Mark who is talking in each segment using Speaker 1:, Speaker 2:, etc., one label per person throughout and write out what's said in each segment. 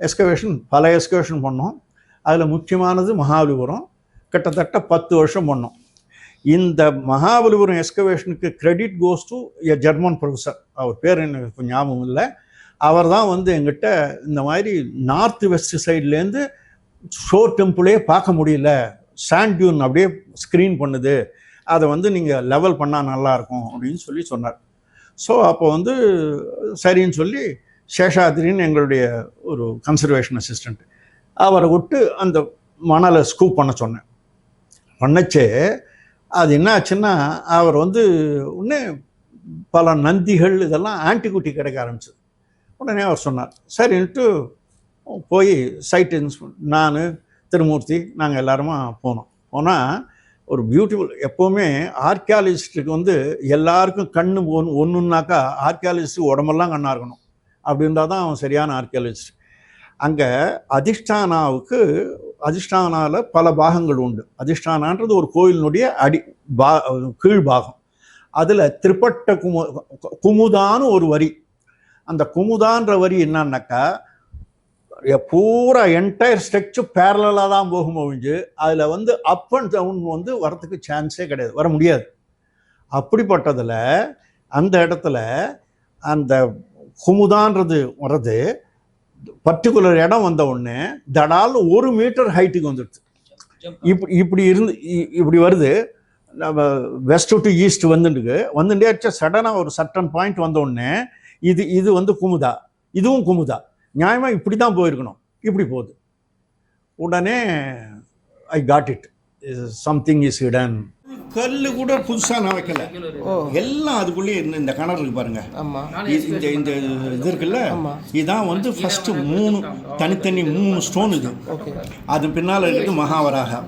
Speaker 1: Excavation பல excavation பண்ணோம். அதில் முக்கியமானது மகாபலிபுரம். கிட்டத்தட்ட 10 வருஷம் பண்ணோம். இந்த மகாபலிபுரம் எஸ்கவேஷனுக்கு credit goes to a German professor. அவர் பேர் எனக்கு ஞாபகம் இல்லை. அவர் தான் வந்து எங்கிட்ட இந்த மாதிரி நார்த் வெஸ்ட் சைட்லேருந்து ஷோர் டெம்பிளே பார்க்க முடியல, சாண்ட் டியூன் அப்படியே ஸ்க்ரீன் பண்ணுது, அதை வந்து நீங்கள் லெவல் பண்ணால் நல்லாயிருக்கும் அப்படின்னு சொல்லி சொன்னார். ஸோ அப்போ வந்து சரின்னு சொல்லி சேஷாத்ரின்னு எங்களுடைய ஒரு கன்சர்வேஷன் அசிஸ்டண்ட், அவரை விட்டு அந்த மணலை ஸ்கூப் பண்ண சொன்னேன். பண்ணச்சே அது என்ன ஆச்சுன்னா, அவர் வந்து உடனே பல நந்திகள் இதெல்லாம் ஆன்டிகுட்டி கிடைக்க ஆரம்பிச்சது. உடனே அவர் சொன்னார். சரின்ட்டு போய் சைட் நான் திருமூர்த்தி நாங்கள் எல்லாருமா போனோம். போனால் ஒரு பியூட்டிஃபுல், எப்போவுமே ஆர்கியாலஜிஸ்ட்டுக்கு வந்து எல்லாருக்கும் கண்ணு ஒன்றுனாக்கா ஆர்கியாலஜிஸ்ட்டுக்கு உடம்பெல்லாம் கண்ணாக இருக்கணும். அப்படி இருந்தால் தான் அவன் சரியான ஆர்கியாலஜிஸ்ட். அங்கே அதிஷ்டானாவில் பல பாகங்கள் உண்டு. அதிஷ்டானான்றது ஒரு கோயிலினுடைய கீழ்பாகம். அதில் திரிபட்ட குமுதான்னு ஒரு வரி. அந்த குமுதான்ற வரி என்னன்னாக்கா பூரா என்டையர் ஸ்ட்ரக்சர் பேரலாக தான் போகும் ஒழிஞ்சு அதில் வந்து அப் அண்ட் டவுன் வந்து வரத்துக்கு சான்ஸே கிடையாது, வர முடியாது. அப்படிப்பட்டதில் அந்த இடத்துல அந்த குமுதான்றது வர்றது பர்டிகுலர் இடம் வந்த உடனே தடால் 1 மீட்டர் ஹைட்டுக்கு வந்துடுது. இப்படி வருது. நம்ம வெஸ்ட் டு ஈஸ்ட் வந்துட்டே சடனாக ஒரு சர்டன் பாயிண்ட் வந்த உடனே இது வந்து குமுதா, இதுவும் குமுதா. நியாயமாக இப்படி தான் போயிருக்கணும், இப்படி போகுது. உடனே I got it, something is hidden. கல் கூட புதுசாக நான் வைக்கல, எல்லாம் அதுக்குள்ளேயே இந்த கிணறு இருக்கு பாருங்க. இந்த இது இருக்குல்ல, இதுதான் வந்து ஃபர்ஸ்ட் 3 தனித்தனி 3 ஸ்டோன். இது அது பின்னால் இருக்குது மகாவராகா.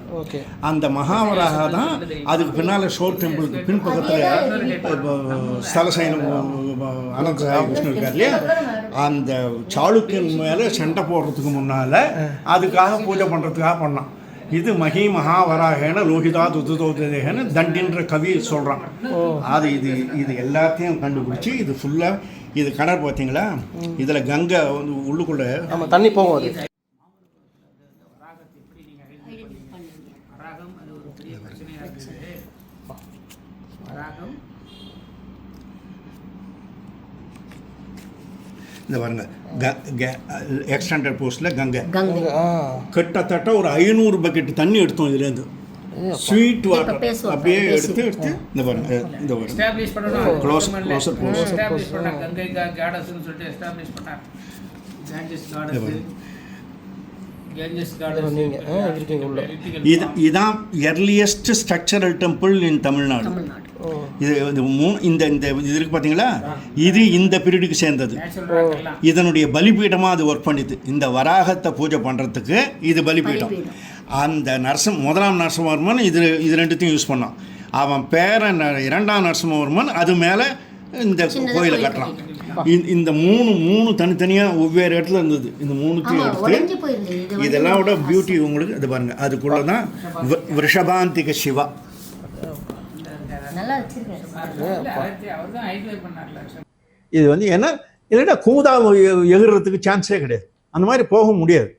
Speaker 1: அந்த மகாவராகா தான் அதுக்கு பின்னால் ஷோர் டெம்பிளுக்கு பின்பக்கத்தில் ஸ்தலசைனம் அனந்த விஷ்ணு இருக்கார் இல்லையா, அந்த சாளுக்கியன் மேலே சண்டை போடுறதுக்கு முன்னால் அதுக்காக பூஜை பண்ணுறதுக்காக பண்ணான். இது மகி மகாவராகன லோகிதா துதுதோதேகன்னு தண்டின்ற கவி சொல்கிறான். அது இது எல்லாத்தையும் கண்டுபிடிச்சி இது ஃபுல்லாக இது கடல் பார்த்தீங்களா, இதில் கங்கை வந்து உள்ளுக்குள்ளே நம்ம தண்ணி போகும். இந்த பாருங்க எக்ஸ்டெண்டட் போஸ்டில் கங்கை கிட்டத்தட்ட ஒரு 500 பக்கெட் தண்ணி எடுத்தோம் இதுலேருந்து. ஸ்வீட் வாட்டர் அப்படியே எடுத்து இந்த பாருங்க, இந்த பாருங்க க்ளோசர் இதுதான் earliest structural temple in Tamil Nadu. இது இந்த இது இருக்கு பார்த்தீங்களா, இது இந்த பீரியடுக்கு சேர்ந்தது. இதனுடைய பலிபீடமாக அது ஒர்க் பண்ணிது. இந்த வராகத்தை பூஜை பண்ணுறதுக்கு இது பலிபீடம். அந்த முதலாம் நரசிம்மவர்மன் இது ரெண்டுத்தையும் யூஸ் பண்ணான். அவன் பேரன் 2ஆம் நரசிம்மவர்மன் அது மேலே இந்த கோயிலை கட்டலாம். இந்த மூணு தனித்தனியாக ஒவ்வொரு இடத்துல இருந்தது. இந்த 3த்தையும் எடுத்து இதெல்லாம் விட பியூட்டி உங்களுக்கு அது பாருங்க, அதுக்குள்ள தான் ரிஷபாந்திக சிவா. இது வந்து என்ன இல்லைன்னா குமுதா எகிறதுக்கு சான்ஸே கிடையாது, அந்த மாதிரி போக முடியாது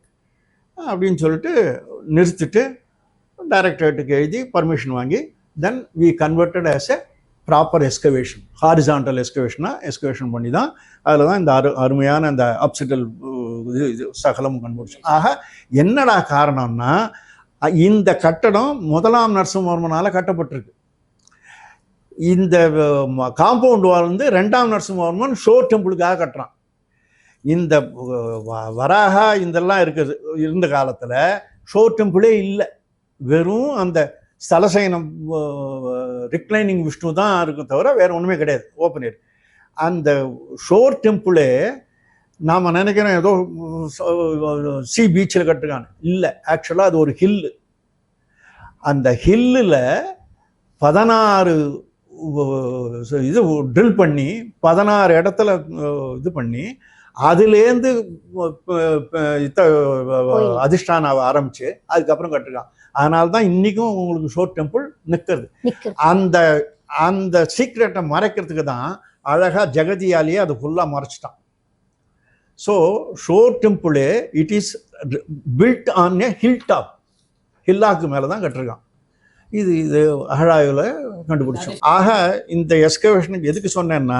Speaker 1: அப்படின்னு சொல்லிட்டு நிறுத்திட்டு டைரக்டரேட்டுக்கு எழுதி பர்மிஷன் வாங்கி then we converted as a proper excavation, horizontal excavation பண்ணி தான் அதில் தான் இந்த அருமையான அந்த அப்சிட்டல் இது சகலம் கண்டுபிடிச்சோம். ஆக என்னடா காரணம்னா, இந்த கட்டடம் 1ஆம் நரசிம்மவர்மனால் கட்டப்பட்டிருக்கு. இந்த காம்பவுண்ட் வால் வந்து 2ஆம் நரசிம்மவர்மன் ஷோர் டெம்பிளுக்காக கட்டுறான். இந்த வராகா இதெல்லாம் இருந்த காலத்தில் ஷோர் டெம்பிளே இல்லை, வெறும் அந்த ஸ்தலசயனம் ரிக்ளைனிங் விஷ்ணு தான் இருக்க தவிர வேறு ஒன்றுமே கிடையாது, ஓப்பன் ஏர். அந்த ஷோர் டெம்பிளே நாம் நினைக்கிறோம் ஏதோ சி பீச்சில் கட்டுருக்கான்னு, இல்லை. ஆக்சுவலாக அது ஒரு ஹில்லு. அந்த ஹில்லில் 16 இது ட்ரில் பண்ணி 16 இடத்துல இது பண்ணி அதுலேருந்து அதிஷ்டானாவை ஆரம்பித்து அதுக்கப்புறம் கட்டிருக்கான். அதனால தான் இன்றைக்கும் உங்களுக்கு ஷோர் டெம்பிள் நிற்கிறது. அந்த சீக்ரெட்டை மறைக்கிறதுக்கு தான் அழகாக ஜெகதியாலேயே அது ஃபுல்லாக மறைச்சிட்டான். ஸோ ஷோர் டெம்பிளே it is built on a hill top, ஹில்லாக்கு மேலே தான் கட்டிருக்கான். இது அகழாய்வில் கண்டுபிடிச்சோம். ஆக இந்த எஸ்கவேஷனுக்கு எதுக்கு சொன்னேன்னா,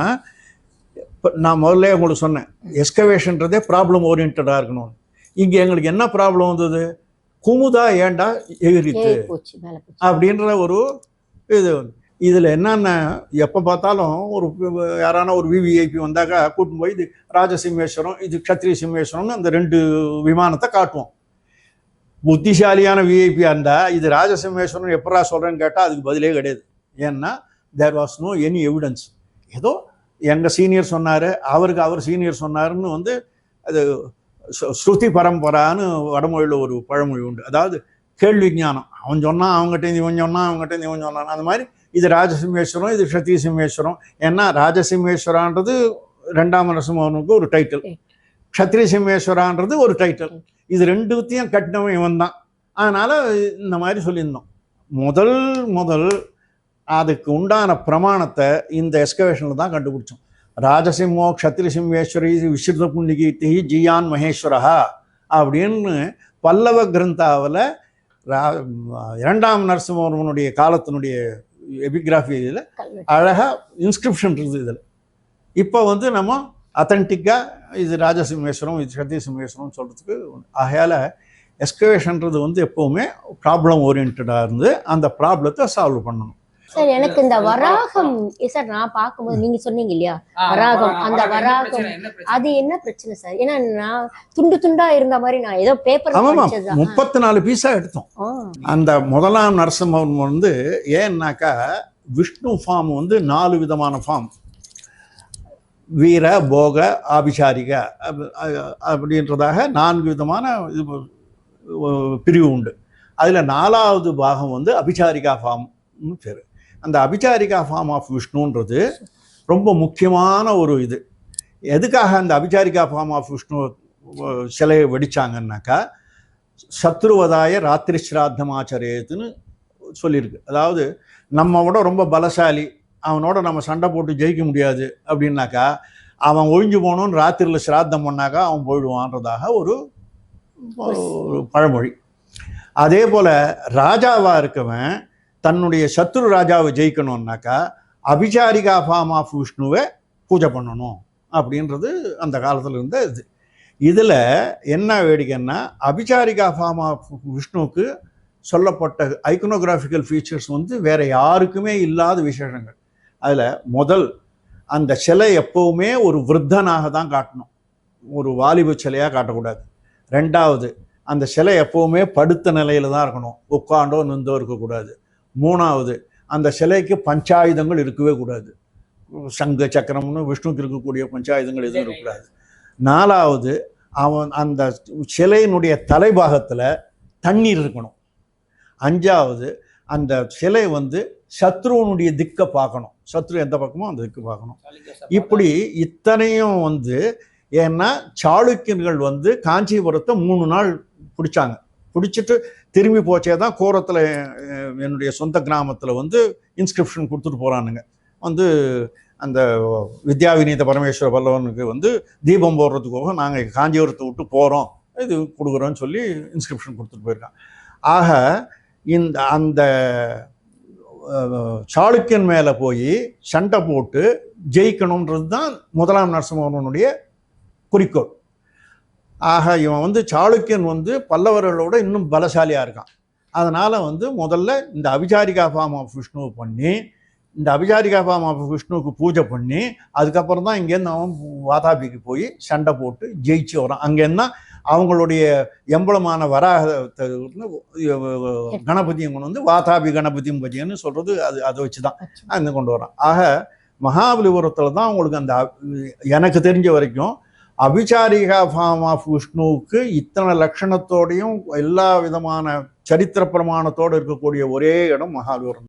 Speaker 1: இப்போ நான் முதல்ல உங்களுக்கு சொன்னேன், எஸ்கவேஷன்றதே ப்ராப்ளம் ஓரியன்டாக இருக்கணும். இங்கே எங்களுக்கு என்ன ப்ராப்ளம் வந்தது, குமுதா ஏண்டா எகிரித்து அப்படின்ற ஒரு இது. இதில் என்னென்ன எப்போ பார்த்தாலும் யாரான ஒரு விவிஐபி வந்தாக்கா கூட்டின்னு போய் இது ராஜசிம்மேஸ்வரம், இது க்ஷத்ரிய சிம்மேஸ்வரம்னு அந்த 2 விமானத்தை காட்டுவோம். புத்திசாலியான விஐபியாக இருந்தால் இது ராஜசிம்மேஸ்வரம் எப்படா சொல்கிறேன்னு கேட்டால் அதுக்கு பதிலே கிடையாது. ஏன்னா there was no any evidence. ஏதோ எங்கள் சீனியர் சொன்னார், அவர் சீனியர் சொன்னாருன்னு அது ஸ்ருதி பரம்பரான்னு வடமொழியில் ஒரு பழமொழி உண்டு. அதாவது கேள்வி ஞானம். அவன் சொன்னான் அவங்ககிட்ட இவன் சொன்னான், அவங்ககிட்ட இவன் சொன்னான். அந்த மாதிரி இது ராஜசிம்மேஸ்வரம், இது க்ஷத்ரிய சிம்மேஸ்வரம். ஏன்னா ராஜசிம்மேஸ்வரான்றது 2ஆம் நரசிம்மவர்மனுக்கு ஒரு டைட்டில், க்ஷத்ரிய சிம்மேஸ்வரான்றது ஒரு டைட்டில். இது 2த்தையும் கட்டினவன் இவன் தான். அதனால் இந்த மாதிரி சொல்லியிருந்தோம். முதல் அதுக்கு உண்டான பிரமாணத்தை இந்த எஸ்கவேஷனில் தான் கண்டுபிடிச்சோம். ராஜசிம்மோ க்ஷத்ரிய சிம்மேஸ்வரி விஸ்ருத புண்ணிகீர்த்தி ஜியான் மகேஸ்வரா அப்படின்னு பல்லவ கிரந்தாவில் 2ஆம் நரசிம்மவர்மனுடைய காலத்தினுடைய எபிகிராஃபியில் அழகாக இன்ஸ்கிரிப்ஷன் இருக்குது. இதில் இப்போ நம்ம அத்தன்டிக்காக இது ராஜசிம்மேஸ்வரம், இது க்ஷத்ரிய சிம்மேஸ்வரம் சொல்கிறதுக்கு. ஆகையால் எஸ்கவேஷன்றது எப்போவுமே ப்ராப்ளம் ஓரியன்டாக இருந்து அந்த ப்ராப்ளத்தை சால்வ் பண்ணணும்.
Speaker 2: சார் எனக்கு இந்த வராகம் சார் நான் பார்க்கும்போது நீங்க சொன்னீங்க இல்லையா வராகம், அந்த வராகம் அது என்ன பிரச்சனை சார்? ஏன்னா நான் துண்டா இருந்த மாதிரி நான் ஏதோ பேப்பர்
Speaker 1: 34 பீஸா எடுத்தோம். அந்த 1ஆம் நரசிம்மவர்மன் ஏன்னாக்கா விஷ்ணு ஃபார்ம் 4 விதமான ஃபார்ம், வீர போக ஆபிசாரிக அப்படின்றதாக 4 விதமான பிரிவு உண்டு. அதில் 4வது பாகம் அபிசாரிகா ஃபார்ம்னு பேர். அந்த அபிசாரிகா ஃபார்ம் ஆஃப் விஷ்ணுன்றது ரொம்ப முக்கியமான ஒரு இது. எதுக்காக அந்த அபிசாரிகா ஃபார்ம் ஆஃப் விஷ்ணு சிலையை வெடிச்சாங்கன்னாக்கா, சத்ருவதாய ராத்திரி ஸ்ராத்தம் ஆச்சரியத்துன்னு சொல்லியிருக்கு. அதாவது நம்மளோட ரொம்ப பலசாலி, அவனோட நம்ம சண்டை போட்டு ஜெயிக்க முடியாது அப்படின்னாக்கா, அவன் ஒழிஞ்சு போகணுன்னு ராத்திரியில் ஸ்ராத்தம் பண்ணாக்கா அவன் போயிடுவான்றதாக ஒரு பழமொழி. அதே போல் ராஜாவாக இருக்கவன் தன்னுடைய சத்ரு ராஜாவை ஜெயிக்கணும்னாக்கா அபிசாரிகா ஃபார்ம் ஆஃப் விஷ்ணுவை பூஜை பண்ணணும் அப்படின்றது அந்த காலத்தில் இருந்த இது. இதில் என்ன வேடிக்கைன்னா, அபிசாரிகா ஃபார்ம் ஆஃப் விஷ்ணுவுக்கு சொல்லப்பட்ட ஐக்கனோகிராஃபிக்கல் ஃபீச்சர்ஸ் வேறு யாருக்குமே இல்லாத விசேஷங்கள். அதில் அந்த சிலை எப்போவுமே ஒரு விருத்தனாக தான் காட்டணும், ஒரு வாலிப சிலையாக காட்டக்கூடாது. 2வது அந்த சிலை எப்போவுமே படுத்த நிலையில் தான் இருக்கணும், உட்காண்டோ நின்றோ இருக்கக்கூடாது. 3வது அந்த சிலைக்கு பஞ்சாயுதங்கள் இருக்கவே கூடாது, சங்க சக்கரம்னு விஷ்ணுக்கு இருக்கக்கூடிய பஞ்சாயுதங்கள் எதுவும் இருக்கக்கூடாது. 4வது அந்த சிலையினுடைய தலைபாகத்தில் தண்ணீர் இருக்கணும். 5வது அந்த சிலை சத்ருவனுடைய திக்கை பார்க்கணும், சத்ரு எந்த பக்கமோ அந்த திக்கு பார்க்கணும். இப்படி இத்தனையும் ஏன்னா சாளுக்கியர்கள் காஞ்சிபுரத்தை 3 நாள் பிடிச்சாங்க. பிடிச்சிட்டு திரும்பி போச்சே தான் கோரத்தில் என்னுடைய சொந்த கிராமத்தில் இன்ஸ்கிரிப்ஷன் கொடுத்துட்டு போகிறானுங்க. அந்த வித்யாவிநீத பரமேஸ்வர பல்லவனுக்கு தீபம் போடுறதுக்காக நாங்கள் காஞ்சிபுரத்தை விட்டு போகிறோம், இது கொடுக்குறோன்னு சொல்லி இன்ஸ்கிரிப்ஷன் கொடுத்துட்டு போயிருக்காங்க. ஆக அந்த சாளுக்கியன் மேலே போய் சண்டை போட்டு ஜெயிக்கணுன்றது தான் 1ஆம் நரசிம்மவர்மனுடைய குறிக்கோள். ஆக இவன் சாளுக்கியன் பல்லவர்களோட இன்னும் பலசாலியாக இருக்கான். அதனால் முதல்ல இந்த அபிசாரிகா ஃபார்ம் ஆஃப் விஷ்ணுவை பண்ணி, இந்த அபிசாரிகா ஃபார்ம் ஆஃப் விஷ்ணுவுக்கு பூஜை பண்ணி, அதுக்கப்புறம் தான் இங்கேருந்து அவன் வாதாபிக்கு போய் சண்டை போட்டு ஜெயிச்சு வரான். அங்கேருந்தா அவங்களுடைய எம்பளமான வராகத்தை கணபதியும் கொண்டு வாதாபி கணபதியும் பஜின்னு சொல்கிறது அதை வச்சு தான் அங்கே கொண்டு வரான். ஆக மகாபலிபுரத்தில் தான் உங்களுக்கு அந்த எனக்கு தெரிஞ்ச வரைக்கும் அபிசாரிகா ஃபார்ம் ஆஃப் விஷ்ணுவுக்கு இத்தனை லட்சணத்தோடையும் எல்லா விதமான சரித்திர பிரமாணத்தோடு இருக்கக்கூடிய ஒரே இடம் மகாபலிபுரம்.